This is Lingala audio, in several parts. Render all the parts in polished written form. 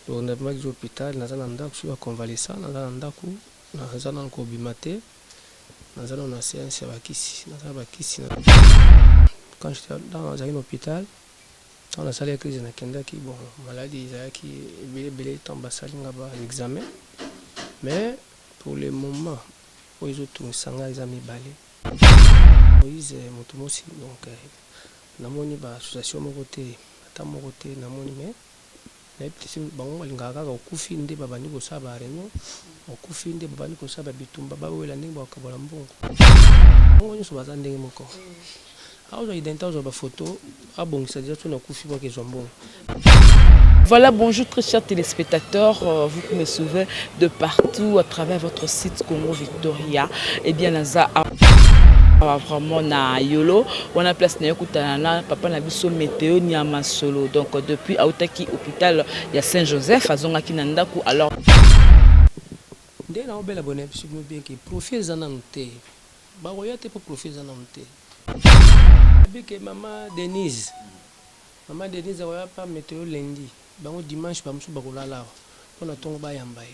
Donc on a à l'hôpital, on a un convalescent, on a un cobimate, on a une séance quand j'étais dans un hôpital, on a salé crise na kenda qui bon maladie qui belé tomba salinga ba l'examen. Mais pour le moment, ils ont tout sanga examen balé. Moïse Motomosi donc namoni ba association mo côté ata mo côté namoni mais na petit bango lingaka okufi nde babani ko saba réunion okufi nde babani ko saba bitumba ba wela ndenge ba kabola mbongo ngo nyo soba ndenge moko azo identité zo ba photo abongisa déjà tout na kufi ba ke zombongo. Voilà, bonjour très chers téléspectateurs, vous qui me suivez de partout à travers votre site Congo Victoria. Et bien, Naza vraiment na yolo, on a place na yokutana papa na biso météo nyama solo. Donc depuis Aotaki hôpital, il y a Saint-Joseph, azonga ki nandaku alors. Dès na obela bonne biso bien que profil zanante. Ba royate pour profil zanante. Bike maman Denise. Maman Denise a pas météo lundi. Bango dimanche ba musu bakolala. On a tongo ba yambaye.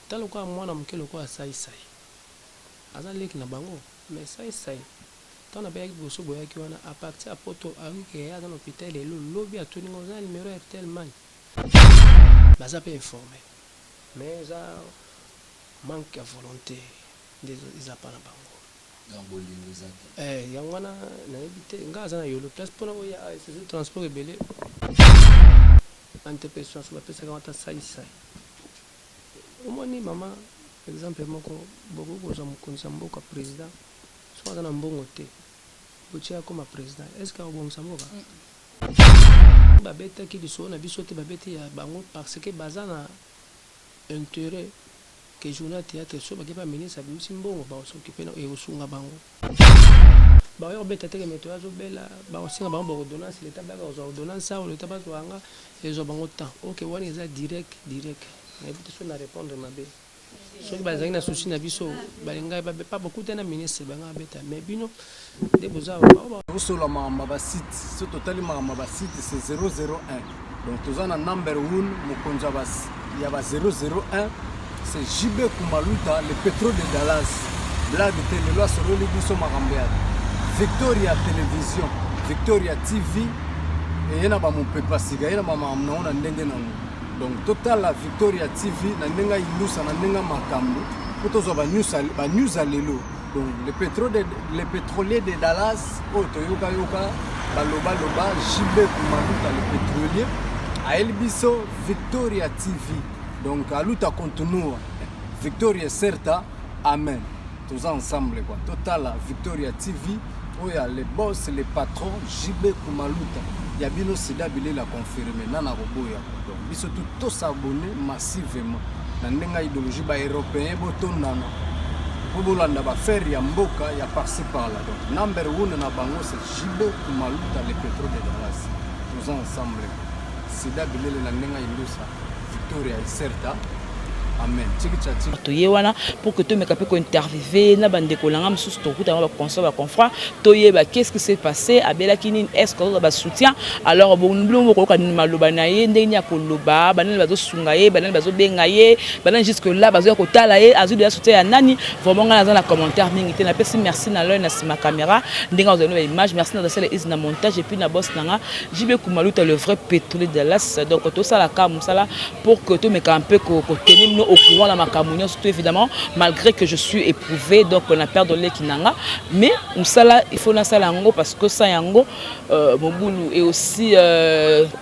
Talo kwa mwana mkelo kwa sai. Aza leki na bango mais sai tana ba yaki boso boya ki wana a partir à poto a wiki ya dans l'hôpital et le lobby a toni ngoza numéro RTL man. Baza pas informé. Mais ça manque de volonté des apana bango. Yangwana na ebité ngaza na yolo place pona oya c'est transport ebelé. Antepession sur la pesa quand sai. Au moins ni maman exemple moko beaucoup za mukonza mboka président so na mbongo te botia comme président est-ce que bon samboka babeta ki biso na biso te babeta ya bango parce que bazana intérêt que journal théâtre so ba ministre abimisi mbongo ba s'occuper na e usunga bango ba yo beta te que meto azo bela ba osinga bango ba ordonnance l'état ba ka ordonnance ça l'état ba twanga ezo bango temps OK wani za direct na biso na répondre mabe. Ceux qui ont des soucis na biso balinga pas beaucoup de ministres banga beta mais bino de boza sur la mamba site ce total mamba site c'est 001 donc tous en number 1 mukonza bas il y a 001 c'est JB Kumaluta le pétrole de Dallas blague de loi sur le biso makambia Victoria télévision Victoria TV et yana ba mon pepa siga yana ba mamna ndenge nango. Donc total la Victoria TV na nenga ilusa na nenga makambo potozo ba news alelo. Donc le pétrolier de Dallas otoyoka baloba JB Kumaluta le pétrolier a Elbiso Victoria TV. Donc aluta continua Victoria certa amen tous ensemble quoi. Total la Victoria TV oya les boss les patrons JB Kumaluta Yabino Sida Bilé l'a confirmé nana roboya. Donc biso tout s'abonner massivement na ndenga idéologie ba européen botondana bobolanda ba faire ya mboka ya par-ci par-là. Donc number 1 na bango c'est JB Kumaluta le pétrole de Dallas tous ensemble Sida Bilé la ndenga ilusa Victoria certa amen toyewana pour que tu me capes ko interviewer na bande ko langa msusu to kuta ba conseil ba confrère toyeba qu'est-ce qui s'est passé abela kinini est-ce que ba soutien alors bon nous ko ka maloba na ye ndenya ko loba banani bazo sunga ye banani bazo benga ye banani jusque là bazo ko tala ye azu de soutien ya nani vraiment nga na commentaire mingi te na pesi merci na l'œil na ma caméra ndenga vous avez image merci na celle is na montage et puis na boss nanga JB Kumaluta le vrai pétrolier de Dallas donc tout ça la cam ça là pour que tu me camper ko tenir au courant la macamounion surtout évidemment malgré que je suis éprouvé donc on a perdu les kinanga mais ça il faut na sala yango parce que ça yango mobulu et aussi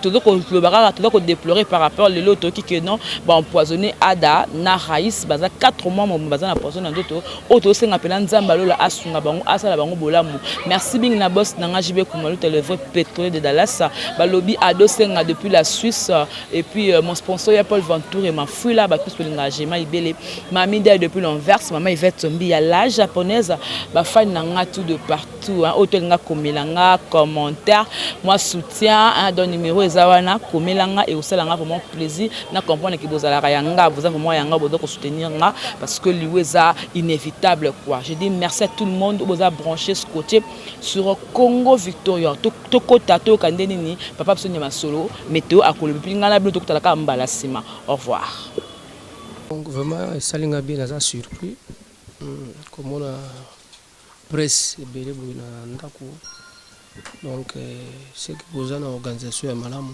tout le barrage tout que déplorer par rapport les loto qui que non ba empoisonné ada na raïs baza 4 mois mon baza na poisson ndoto auto senga pela nzamba lola asunga bango asala bango bolamu merci bing na boss nanga JB Kumaluta le vrai pétrolier de Dallas ba lobby ado senga depuis la Suisse et puis mon sponsor ya Paul Ventour et ma fouille là ba tous engagement ibele mami d'ailleurs depuis l'enverse maman Yvette Sombi ya la japonaise ba fan nanga tout de partout hein auto nga komelanga commentaire moi soutien hein don numéro ezawana komelanga et osalanga vraiment plaisir na comprendre que bozala yanga vous avez vraiment yanga bodo ko soutenir nga parce que lui est inévitable quoi. Je dis merci à tout le monde vous a branché ce côté sur Congo Victoria to kota to kandeni ni papa Sonia Masolo météo à Kolobi ngala bilo to kota ka mbala sima. Au revoir. Donc vraiment salinga bien na surpris comme on a presse belé boina ndako donc c'est que vous avez une organisation à malamu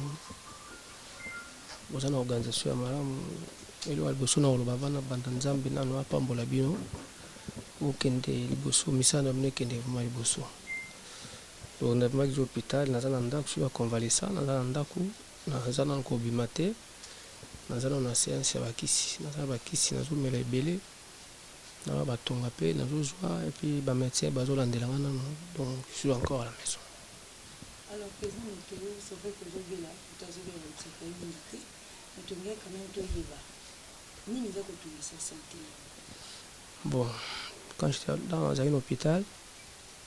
vous avez une organisation à malamu et le alboso na olobava na bandanzambe na no apambola bino okende liboso misana mne kende vraiment liboso donc na maki hôpital na zana ndako sur convalescent na zana ndako na zana ko bimate na zana na séance ya bakisi na zana bakisi na zo mela ebele na batonga pe na zo joie et puis ba médecin bazolandelanga nano donc je suis encore à la maison. Alors, président, c'est vrai que je vais là, tout à l'heure, c'est une unité, mais tu viens quand même de Yéba. Ni nous avons tout ça santé. Bon, quand j'étais dans un hôpital,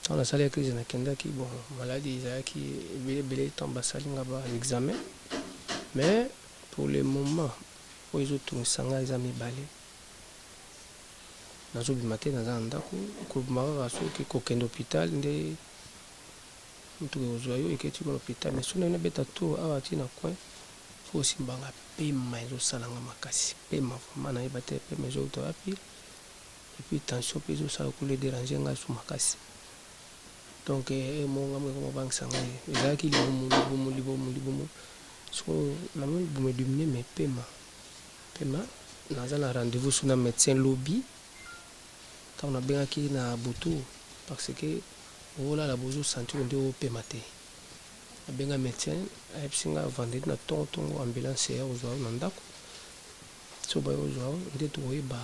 dans la salle de crise, qui bon, maladie, qui est à l'examen, mais pour le moment, où ils ont tout sanga, ils ont mis balai. Dans le matin, dans un andako, qui est hôpital, mutu ozoyo eketi ko hôpital mais sona na beta to awa tina coin faut aussi mbanga pema ezo salanga makasi pema vraiment na ebate pema ezo to api et puis tension pe ezo sala ko le déranger nga su makasi donc mo ngam ko bank sanga ezaki libomo so na mo bume dumine mais pema na za na rendez-vous sur na médecin lobby quand on a bien qui na butu parce que voilà la bozo sentir on au pématé benga médecin a psinga vendé na tonton ambulance ya ozo na ndako so ba ozo ndé to ba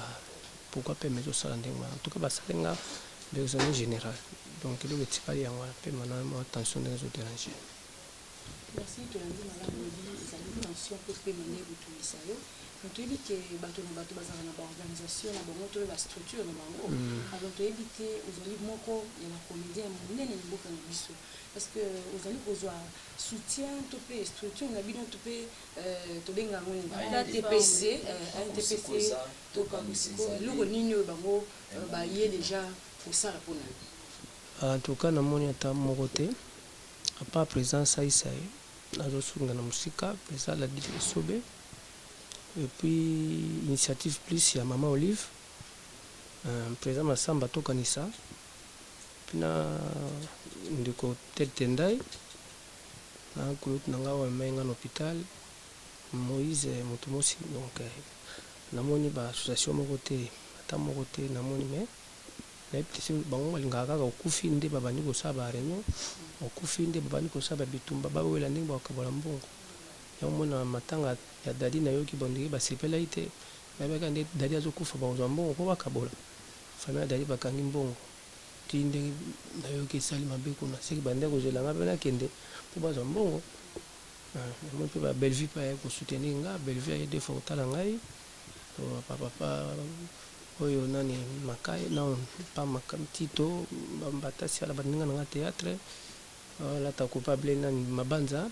pourquoi pas mais ça ndengwa en tout cas ba salenga besoin général donc le petit pas ya pe maintenant attention des autres déranger. Merci to lundi malamu lobby ezali tension pour pe mener utumisa yo donc éviter bato na bato bazana na organisation na bango to la structure na bango alors to éviter ozali moko ya la comédien monene ni boka na biso parce que ozali kozwa soutien to pe structure na bino to pe to benga ngoni la TPC TPC to pa loko nini bango ba yé déjà pour ça rapona en tout cas na moni ata moko te à part présence Aïssa nazo sunga na musika présent la Sobe. Et puis initiative plus ya Maman Olive président Massamba Tokanisa puis na ndiko Tendai na groupe nanga wa menga hôpital Moïse Mutumosi donc namoni ba association moko te ata moko te namoni mais na petit bango lingaka ka okufi nde babandi ko saba réunion okufi nde babandi ko saba bitumba bawela ndenge bakabola mbongo yomona matanga ya dadi na yoki bondiki basepela ite babeka nde dadi azokufa bazwa mbongo po bakabola famille dadi bakangi mbongo ti ndenge na yoki esali mabe kuna seki bande kozelanga mpe nakende po bazwa mbongo moi mpe ba Bellevue mpe aye kosoutenir nga Bellevue aye defo kotala ngai papa oyo nani makai non pas makam tito batasi ala baninga na théâtre la ta coupable nani mabanza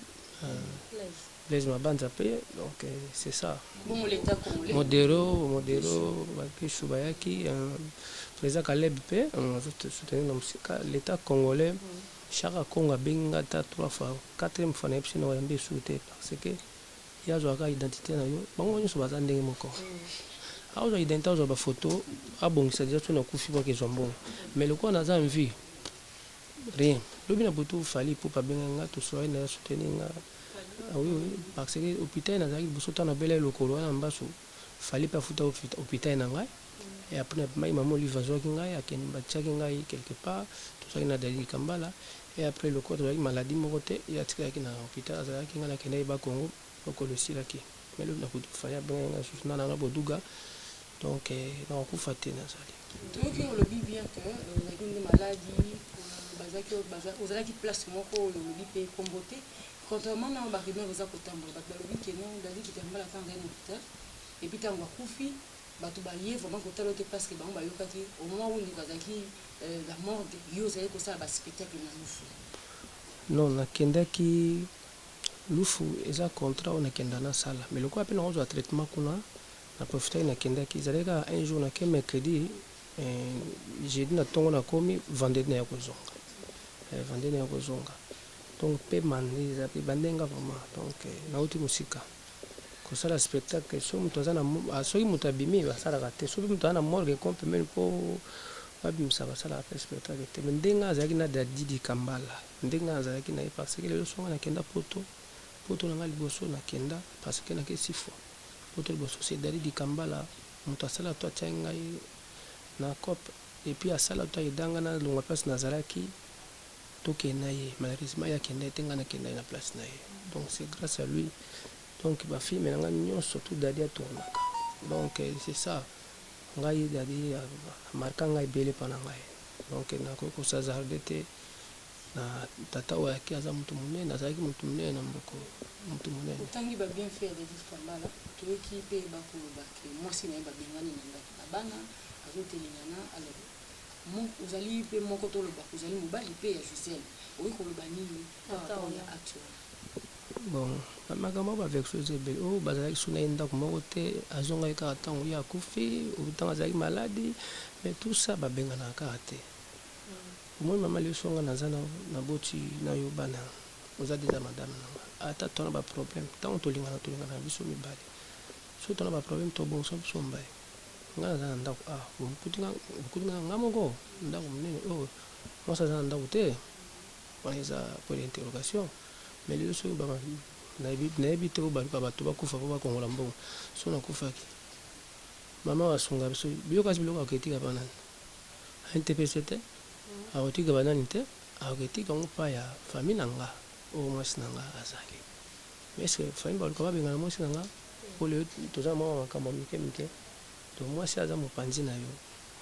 les mabanza pe donc c'est ça bon l'état congolais modero bakishu bayaki président Caleb pe on va soutenir la musique l'état congolais chaque Congo benga ta 3 fois 4e fois na epsi na yambe souté parce que ya zo ka identité na yo bango nyo baza ndenge moko azo identité zo ba photo abongisa déjà tu na kufi ba ke zombo mais le quoi na za envie rien lobi na butu fali pour pas benga to so na soutenir nga oui parce que hôpital na za ki buso na bele lokolo na mbaso fali pas futa hôpital na ngai et après maman Olive zo ki ngai aken ba tchaki ngai quelque part tout ça na dali kambala et après le corps de maladie mokote ya tika ki na hôpital za ki ngala kene ba Congo ko le sila ki mais le na butu fali benga susuna na boduga donc na kufaté na zali donc on le dit bien que la une maladie aux qui place moko le lobby pe comboté contrairement na ba ribe oza kotambola ba lobby que non David qui tamba la fin d'un hôpital et puis ntango akufi bato baye vraiment kotala te parce que bango bayokaki au moment où bazalaki la morgue yo ozali kosala baspectacle na lufu. Non, nakendaki lufu eza contrat oyo nakenda nasala mais lokola mpe nakozwa traitement kuna naprofitaki nakendaki ezalaka un jour nake mercredi jeudi na ntongo nakomi vendredi naya kozonga vendredi naya kozonga donc mpe mandi eza mpe bandenga vraiment donc nauti mosika kosala spectacle soki moto aza na soki moto abimi basalaka te soki moto aza na morgue kompe mene mpo babimisa basalaka mpe spectacle te mais ndenge azalaki na Dadi Kambala ndenge azalaki na ye parce que lelo songa nakenda poto nanga liboso nakenda parce que nakesi fois poto liboso c'est Dadi Kambala moto asala to atia ngai na cope et puis asala to ayedanga na longa place nazalaki tokenda ye malheureusement ye akenda ye te ngai nakenda ye na place na ye donc c'est grâce à lui donc bafilme nanga nyonso tout Dadi atournaka donc c'est ça ngai Dadi amarka ngai ebele mpa na ngai donc nakoki kosazarde te na tata oyo ayaki aza motu monene azalaki motu monene na mboko motu monene otangi babienfait ya Dadi Kambala toyoki mpe bakoloba ke mwasi na ye babengani na ndako na bana azotelengana alors ozali mpe moko toloba ozali mobali mpe ya Gisèle oyi koloba nini ata oya actuel bon makambo baverso eza ebele oyo bazalaki so na ye ndako moko te azongaki kaka ntango ye akufi ntango azalaki maladi mais tout ça babenganaka kaka te omoni mama lesonga naza na boti na yo bana oza deja madame nanga ata tona baproblème ntango tolingana na biso mibale so tona baproblème tobongisa biso mbaye ngai naza na ndako okutinga nga moko ndako monene oyo mwasi aza na ndako te wana eza point d'interrogation mais lelo soki nayebi te oyo baluka bato bakufa po bakongola mbongo so nakufaki mama basunga biso bilokasi biloko akoketika banani aintepese te akotika banani te akoketika ngo mpa ya famille na nga oyo mwasi na nga azali mais est ce que famille baluka babengana mwasi na nga po lelo toza mwa makambo mike mike to mwasi aza mopanzi na yo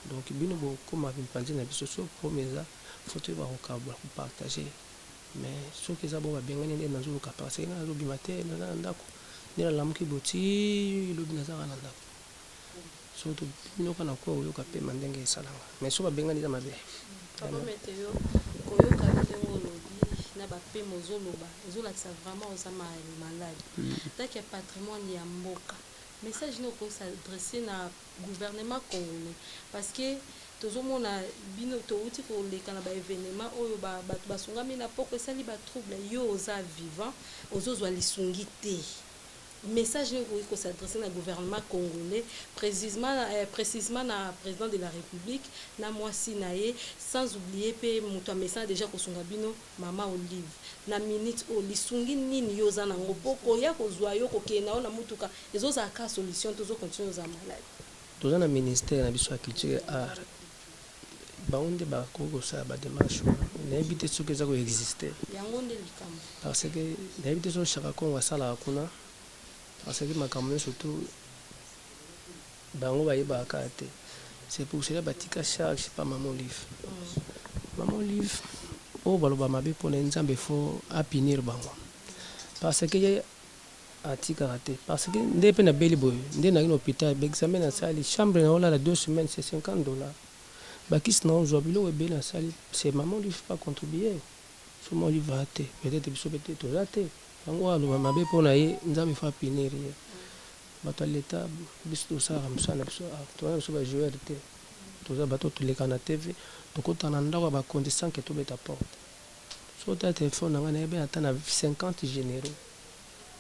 donc bino bokoma mopanzi na biso so problème eza foto bakokabola kopartage mais soki eza bo babengani nde nazoluka parce que nga nazobima te naza na ndako nde nalamuki boti lobi nazaka na ndako so tobinoka na kwa oyoka mpe mandenge esalanga mais so babengani eza mabe meteo koyoka ndenge olobi na bapema ozoloba ezolakisa vraiment oza malade taki ya patrimoine ya mboka message nini okoki s'adresse na gouvernement congolais parce que tozomona bino touti koleka na baévénement oyo bato basungami na poko esali batrouble yo oza vivant ozozwa lisungi te message nini okoki kosadresse na gouvernement congolais précisément na président de la république na mwasi na ye sans oublier mpe moto amesana déjà kosunga bino mama Olive na minute oyo lisungi nini yo oza nango mpo koya kozwa yo kokenda oyo na motuka ezozalaka solution tozocontinue oza malade toza na ministère na biso ya culture et art bango nde bakoki kosala badémarche nayebi te soki eza koexiste yango nde likambo parce que nayebi te soki Chaka Kongo asalaka kuna parce que makambo nyonso surtout bango bayebaka te c'est pour cela batika charge pa mama Olive oyo baloba mabe mpona nzambe fo apinir bango parce que ye atikaka te parce que nde mpe nabeli boye nde naki na hôpital baexamen nasali chambre na olala 2 semaines c'est $50 bakisi na ozwa biloko ebele nasali c'est mama Olive pas contribuer so mama Olive a te peut-être biso mpe te toza te yango aloba mabe mpona ye nzambe fo apinir ye bato ya leta biso tosalaka mosala na biso toza na biso bajoueur te toza bato toleka na tv tokota na ndako ya bakonzi sanke tobeta porte so ta telefone na ngai nayebi ata na 50 généraux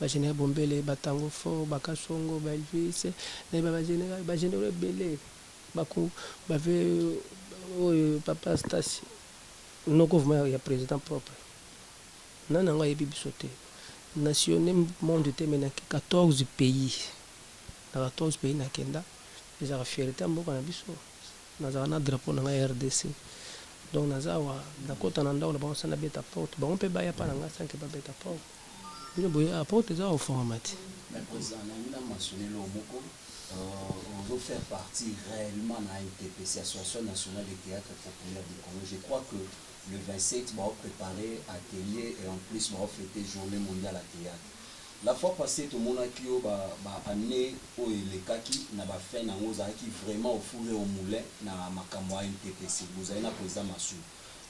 bagénéral bombele batango fort bakasongo baelvis nayebi bagénéraux ebele bave oyo papa stasi noko vraiment ya président propre nani yango ayebi biso te nationné monde te me naki 14 pays na 14 pays nakenda ezaka fierté ya mboka na biso nazala na drapeau na ngai RDC donc naza awa nakota na ndako na bango sana beta porte bango mpe baya mpa na ngai sanke babeta porte bino boye aporte eza ofongama te on veut faire partie réellement à NTPC, Association nationale des théâtres populaires du Congo. Je crois que le 27, on va préparer atelier et en plus on va fêter Journée mondiale à théâtre. La fois passée, tout le monde a qui année où les kaki n'a pas fait n'a qui vraiment au four et au moulin n'a makamwa NTPC. Vous avez un président Massou.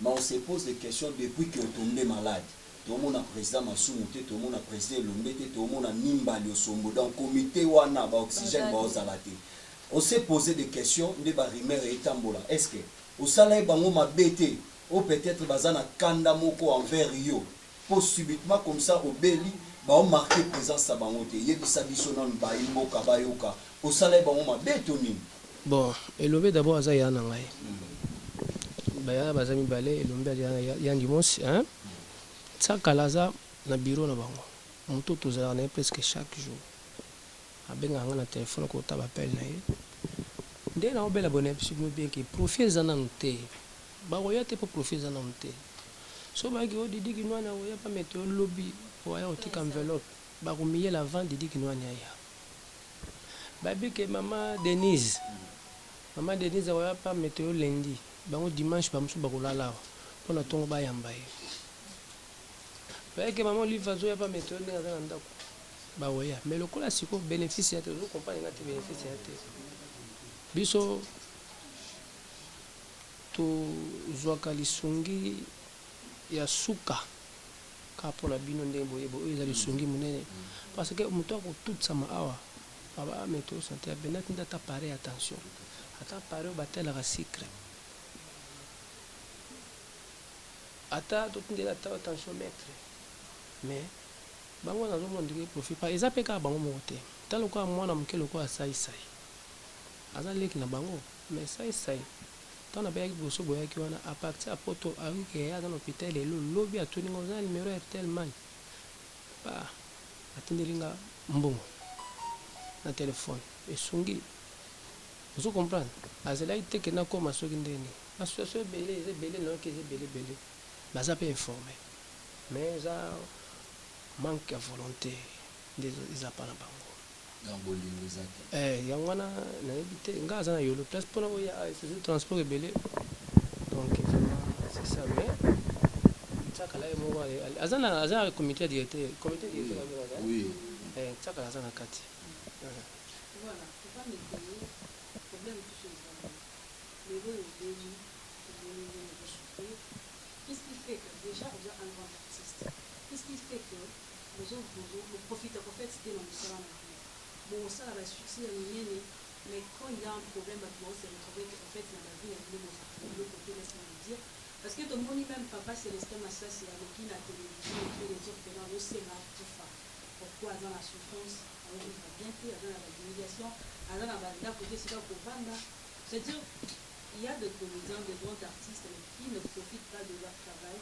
Mais on se pose des questions depuis que tout le monde est malade. Tout le monde a président Massou, tout le monde a président Lombete, tout le monde a Nimba Liosombo dans le comité wana ba oxygène ba ozalate. On s'est posé des questions de Barimer et Tambola. Est-ce que au salaire bango ma BT ou peut-être bazana kanda moko envers yo pour subitement comme ça au Beli ba marqué présence à bangote yebisa biso non ba imboka ba yoka au salaire bango ma betoni. Bon, elombe d'abord azaya na ngai. Baya bazami balé elombe ya dimanche hein. Ça kalaza na bureau na bango. Moto tozala na presque chaque jour. Abenga nga na téléphone ko taba appel na ye. Nde na obela bonne absolument bien que profil za na nté. Ba roya te pour profil za na nté. So ba ki o didi ki nwana o ya pa mettre lobby o ya otika enveloppe. Ba rumiye la vente didi ki nwana ya. Ba bi que maman Denise. Maman Denise o ya pa mettre lundi. Bango dimanche ba musu ba kolala. Pona tongo ba yamba ye. Ba que maman lui vazo ya pa mettre ndanga za ndako. Bah ouais, mais le cola siko bénéfice ya te vous comprenez ngati bénéfice ya te biso to zwaka lisungi ya suka ka pona bino ndembo yebo eza lisungi munene parce que muto ko tout sama awa baba meto santé benat ndata pare attention ata pare batela ka secret ata to ndela ta attention maître mais bango na zomo ndike profit pa eza peka bango mote talo kwa mwana mke loko asai sai aza leki na bango mais sai sai tana ba yaki boso boya ki wana a partir a poto a ke ya dans l'hôpital elo lobby atuni ngoza numéro RTL man ba atindelinga mbongo na téléphone esungi vous comprenez azela iteke na koma soki ndeni association belé non que belé baza pe informé mais ça manque à volonté des appareils bango. Yangwana na évité ngaza na yolo place pour la c'est transport belé donc c'est ça mais ça kala mo azana comité directeur oui ça kala azana kati voilà faut pas négliger problème de choses les deux qu'est-ce qui fait que déjà on a un grand artiste qu'est-ce qui fait que le profite en fait c'était dans le salon bon ça va succès mais quand il y a un problème on s'est retrouvé en fait dans la vie il y a le côté laisse-moi le dire parce que ton monde même papa Célestin Massa c'est avec qui la télévision et les autres pendant le Sénat tout ça pourquoi dans la souffrance alors il va bien faire dans la humiliation alors on va là côté c'est pas pour vendre c'est-à-dire il y a des comédiens de grands artistes qui ne profitent pas de leur travail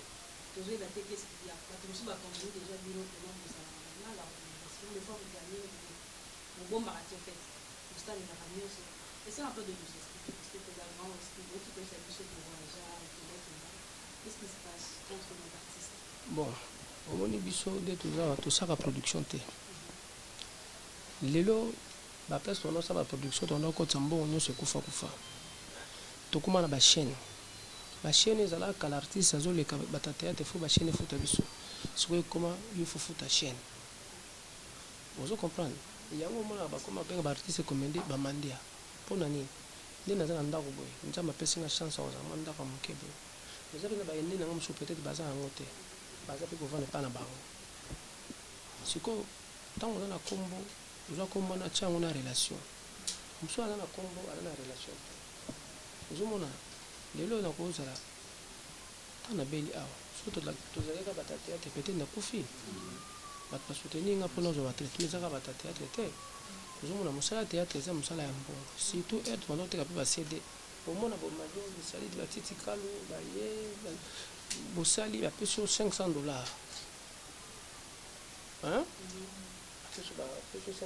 toujours la tête qu'est-ce qu'il y a parce que je suis pas comme vous déjà dit l'autre nom de ça la organisation des fois vous gagnez mon bon marathon fait le stade est à mieux et c'est un peu de nous expliquer parce que également aussi d'autres qui peuvent s'habiller de voyageurs qu'est-ce qui se passe entre nos artistes bon au biso de tout ça la production te lelo ba place on a ça la production on a ko tambo on se kufa tokuma na ba chaîne ezala ka l'artiste azoleka batata te fo ba chaîne futa biso sikoyo comment il faut futa chaîne vous comprenez yango mona ba koma benga ba artiste comédie ba mandia pona nini nde naza na ndako boye nzamba pesinga chance oza manda kwa mkebo eza pena ba yende na ngomuso peut-être baza yango te baza pe kovanda pa na bango sikoyo ntango oza na kombo ozwa kombo na tiango na relation mosu aza na kombo aza na relation ozomona lelo na kozala tana beli awa so tozalaka batateatre peut-être nakufi bato basoutenir nga mpona ozwa batraitement ezaka batateatre te ozomona mosala théâtre eza mosala ya mbongo surtout être banda oteka mpe bacd omona bomadi bosali batiti kalu baye bosali bapesi yo $500 bapesi yo $500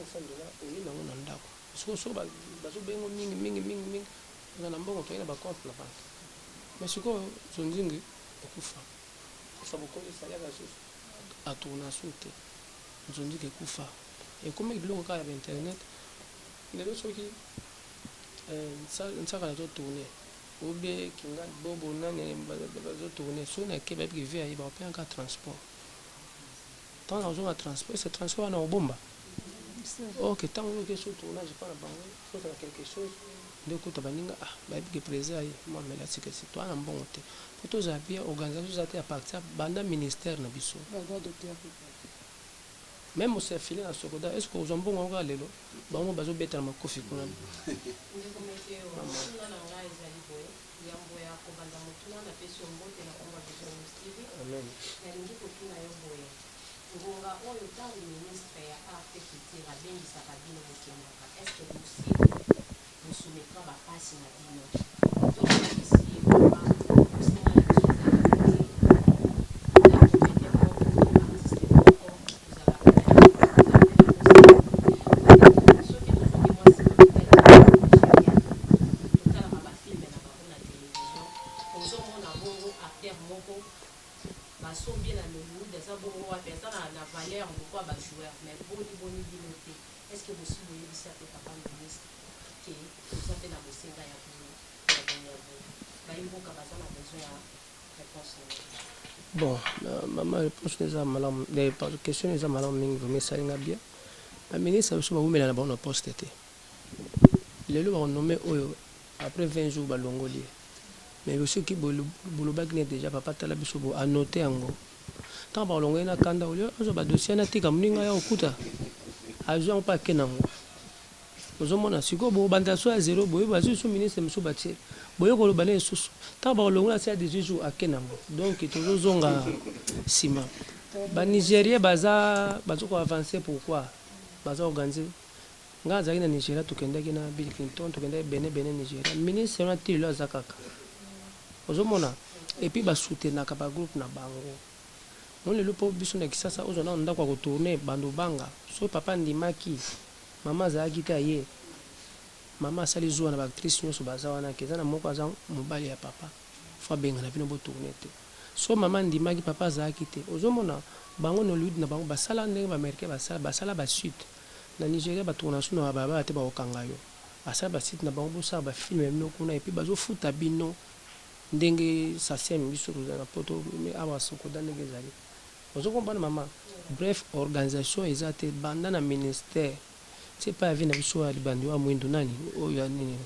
oye nango na ndako so bazobengo mingi na mbongo toyena bacompte na banke mais sikoyo zonzingi ekufa kufa bokolisa yaka susu atourna su te zonzingi ekufa ekomeki biloko kaka ya bainternet lelo soki nsakala totourne obe kinga bobo nani bazotourne so na ke bayebi ke ve ayeba bapeyaka transport tant dans un transport c'est transport na bomba ok tant que sur tournage pas la banque faut faire quelque chose de kuta baninga ba que président moi mais là c'est que c'est toi en bon côté pour tous appuyer organisation ça à partir banda ministère na biso même au filé na sokoda est-ce que aux bon on va lelo ba mo bazo beta ma kofi kuna amen ngonga oyo ntango ministre ya art et culture abengisaka bino bokendaka estce bosoumettra bapasi na bino est-ce que vous voulez ça peut pas ministre que vous avez la bossega ya bon maman réponse les amalam les questions les amalam mingi mais ça ina bien la ministre aussi va vous mettre na bon poste été les lois ont nommé oyo après 20 jours balongoli mais aussi qui boloba qui déjà papa tala biso bo annoter yango tant balongoli na kanda olio azo ba dossier na tika mninga ya okuta azo pas kenango ozomona siko bo banda so ya zéro boye bazo so ministre monsieur Batie boye ko lobana esusu tant balongoli na 18 jours akenango donc tozozonga sima ba Nigérien baza ko avancer pourquoi baza organiser nga zaki na Nigeria tukendaki na Bill Clinton tukendaki Benin Nigeria ministre na tilo azakaka ozomona et puis ba soutenaka ba groupe na bango on le po biso na kisasa ozona ndako ko tourner bando banga so papa ndimaki mama zaki ta ye mama sali zuwa na ba actrice nyoso baza wana kezana moko aza mobali ya papa fa benga na bino bo tourner te so mama ndimaki papa zaki te ozomona bango no lude na bango basala ndenge ba americain basala ba suite na Nigeria ba tournation na baba te ba okanga yo basala ba site na bango bo sa ba film même kuna et puis bazo futa bino ndenge ça sème biso na poto mais awa sokoda ndenge zali ozo comprendre mama bref organisation ezate banda na ministère c'est pas vie na biso ya libandi wa mwindo nani oyo nini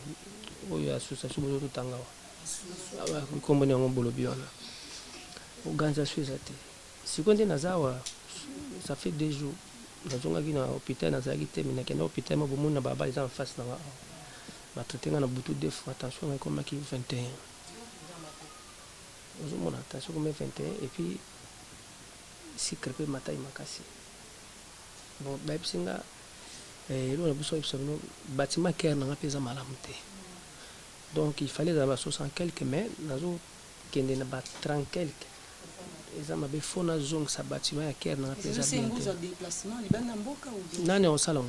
oyo association bozo tanga wa kombo ne ngombo lobiona organisation ezate sikonde nazawa ça fait 2 jours nazongaki na hôpital nazalaki te mais nakenda hôpital mo bomona baba eza en face na ba traiter na butu 2 fois attention na komaki 21 ozomona attention comme 21 et puis si crépé matai makasi bon baipsinga elo na biso ibsono bâtiment ker na pesa malamu te donc il fallait avoir 60 quelques mais nazo kende na ba 30 quelques eza mabe fona zong sa bâtiment ya ker na pesa bien déplacement libanda mboka ou nani au salon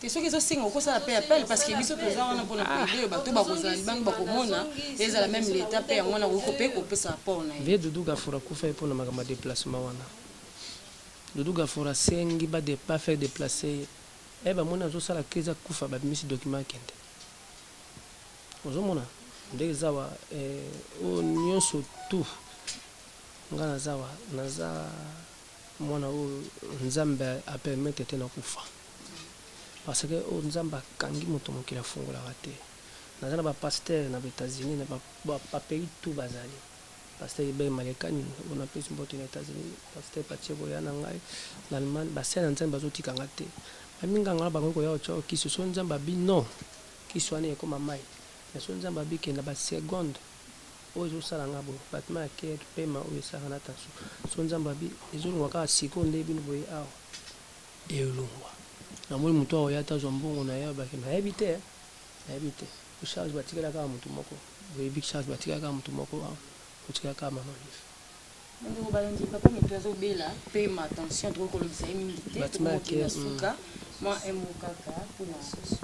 question que ça singa ko ça appel parce que biso toza wana pona privé bato bakozala libanga bakomona eza la même l'état pe yango na ko pe ko pesa rapport na vie Doudou Gafura kufa pona makama déplacement wana Doudou Gafura sengi ba de pas faire déplacer ba mona zo sala crise kufa ba misi document kende ozomona ndenge zawa o nyonso tout ngana zawa naza mwana o nzambe a permettre tena kufa parce que o nzamba kangi moto mokila fungola te nazana ba pasteur na États-Unis na ba pays tout bazali pasteur be malekani on a plus mbote na États-Unis pasteur patie boyana ngai na Allemagne ba sena nzamba zotika ngate aminga ngala bango ko ya ocho ki so nzamba bi non ki so ane ko mamai na so nzamba bi ke na ba seconde ozo sala ngabo batma ke pema o sala na taso so nzamba bi ezolo waka seconde bi no boye aw elungwa na mwe mutu awo yata zombongo na ya baki na ebite o charge batikala ka mutu moko boye big charge batikala ka mutu moko aw o tikala ka mama ndio balandi papa mitozo bela pe ma attention trop ko lobisa mingi batma ke suka moi emo kaka pour la sauce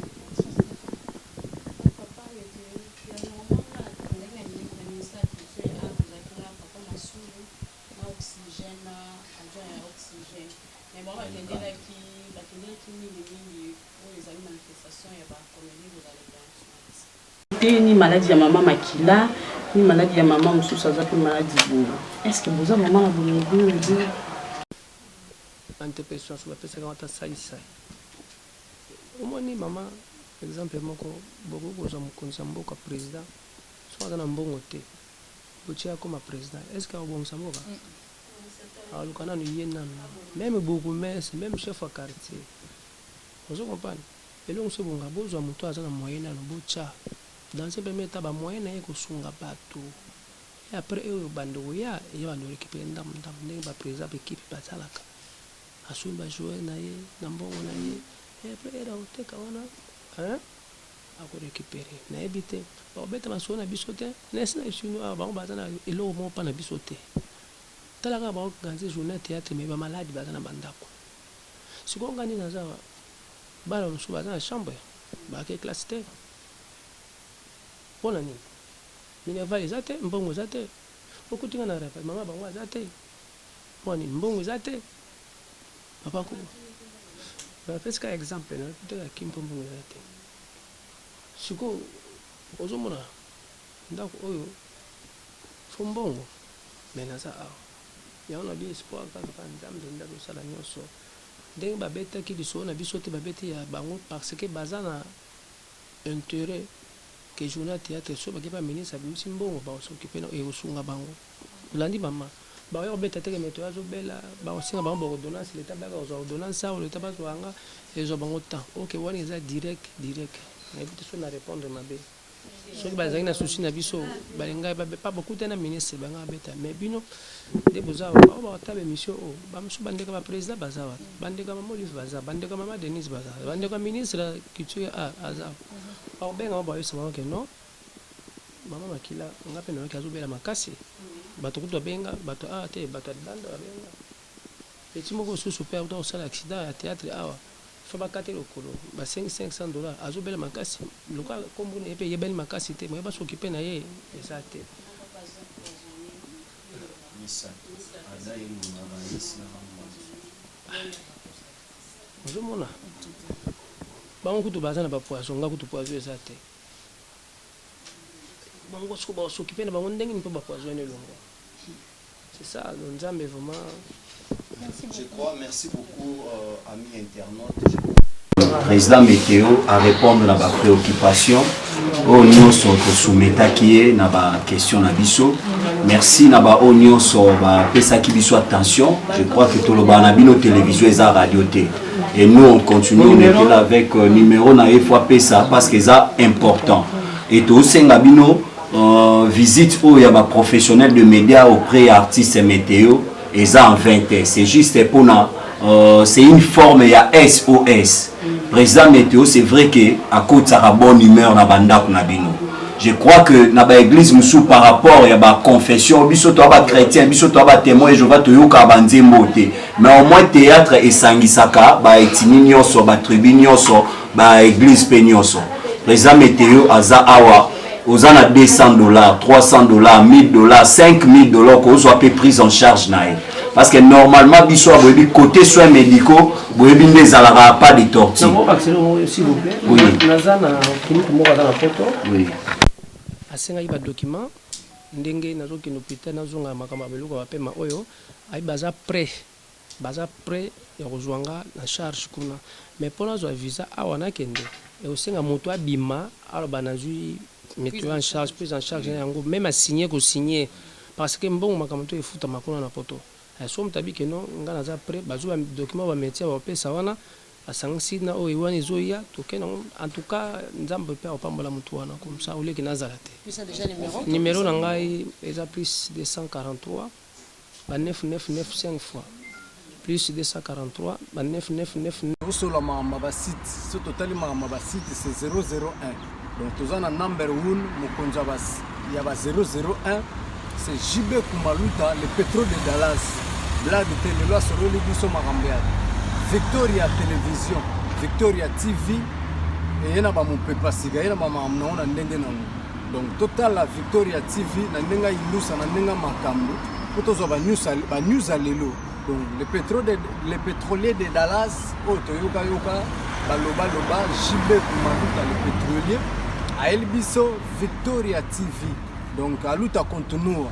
ni maladie ya maman Makila ni maladie ya maman mosusu aza pe maladie boye est-ce que boza maman na boye antepession so bapesaka ata sai omoni mama exemple moko boko kozwa mokonzi ya mboka président so aza na mbongo te botia akoma président est ce que akobongisa mboka aluka nanu ye nanu même bourgmestre même chef ya quartier ozo comprendre elongo so bonga bozwa moto aza na moyen nanu botia dans un premier temps bamoyen na ye kosunga bato et après oyo bandeko ya bando récupérer ndambo ndenge baprésident bekipe bazalaka asui bajoue na ye na mbongo na ye et après era oteka wana akorécupéré nayebi te bakobeta masolo na biso te nesi na esino awa bango baza na eloko moko mpa na biso te talaka bakoganze journée théâtre me bamaladi baza na bandako sikoyo ngani naza bana mosusu baza na chambre bake classe te mpona nini minerval eza te mbongo eza te okutinga na repa mama bango aza te mpona nini mbongo eza te papa ko bapesika exemple na kutekaki mpo mbongo eza te sikoyo ozomona ndako oyo fo mbongo me naza awa yango na bi espoir kaka nzambe nde osala nyonso ndenge babetaki lisolo na biso te babeti ya bango parce que baza na intérêt que journée théâtre so baki ba ministre abimisi mbongo baosokipe na ekosunga bango olandi mama baoya kobeta teke meto azobela baosinga bango baordonnance leta baka kozwa ordonnance awa leta bazwanga ezwa bango temps ok wana eza direct nayebi te so na répondre mabe soki bazalaki na susi na biso balingai pa bokuta na ministre banga babeta mais bino nde boza awa bao bakotaba émission oyo bamosusu bandeko ya baprésident baza awa bandeko ya mama olive baza bandeko ya mama denise baza bandeko ya ministre ya culture aza bakobenga mo bayosa bango ke non mama makila nga mpe nayoki azobela makasi bato kutu babenga bato awa te bato ya libanda babenga peti moko susu mpe akuta kosala accident ya théâtre awa fa bakate lokolo ba $500 azobela makasi lokola kombo na ye mpe yebeli makasi te moye basokipe na ye eza te ozomona bango kutu baza na bapoison nga kutu poison eza te bango siko basokipe na bango ndenge ni mpo bapoison elongo c'est ça le nzambe vraiment. Je crois, merci beaucoup, amis internautes. Président Météo à répondre à ma préoccupation. Au niveau sur le soumettre qui est na ba question na biso. Merci na ba au niveau sur ba pesa qui biso attention. Je crois que tout le banabino télévision et la radio té. Et nous on continue on est là avec numéro na fois pesa parce que ça important. Et tout sengabino visite où il y a ba professionnel de médias auprès artistes météo. Et ça en 20 c'est juste pour c'est une forme il y a SOS président météo c'est vrai que à cause de sa bonne humeur na banda na bino je crois que na ba église musu par rapport il y a ba confession biso to ba chrétien biso to ba témoin je vais to yoka banzembo te mais au moins théâtre et sangisaka ba etini nyonso ba tribune nyonso ba église pe nyonso président météo aza awa aux ans à $200, $300, $1000, $5000 qu'on soit pris en charge naï. Parce que normalement, biso a côté soins médicaux, vous avez pas de tortue. S'il vous plaît. Oui. Oui. Asenga iba document ndenge nazoki hôpital nazonga makamba beluko bapema oyo ai baza prêt ya kozwanga na charge kuna mais pour nazo visa awana kende et osenga moto abima aloba nazui mettre en charge prise en charge yango même à signer parce que bon makambo to efuta makona na poto so mtabi ke non ngana za prêt bazwa document ba métier ba pesa wana asangisi na o iwani zoya to kena en tout cas nzambe pe opambola mutu wana comme ça oleki nazala te ça déjà numéro na ngai eza plus 243 ba 9995 fois plus 243 ba 9999 osola mama ba site so totali mama ba site c'est 001 donc tozana number 1 mokonza bas ya ba 001 c'est JB Kumaluta le pétrole de Dallas blague de lelo soroli biso makambo ya Victoria Télévision Victoria TV et yena ba mopepa siga yena ba makambo na ndenge nango donc total la Victoria TV na ndenga ilusa na ndenga makambo potozo ba news à lelo donc le pétrolier de Dallas otoyoka yoka baloba JB Kumaluta le pétrolier a Elbiso Victoria TV donc à luta continua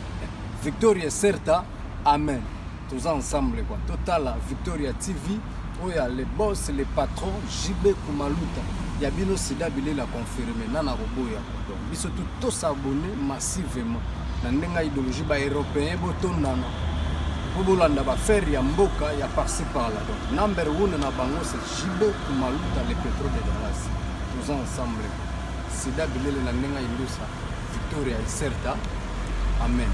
Victoria certa amen. tous ensemble quoi. Total Victoria TV, où il y a les boss, les patrons, JB Kumaluta. Il y a bien aussi d'habiller la confirmer nana robot ya donc ils sont tous s'abonner massivement na ndenga idéologie ba européen botondana bobolanda ba faire ya mboka ya par-ci par-là donc number 1 na bango c'est JB Kumaluta le pétrole de Dallas tous ensemble c'est d'habiller la ndenga ilusa Victoria certa amen.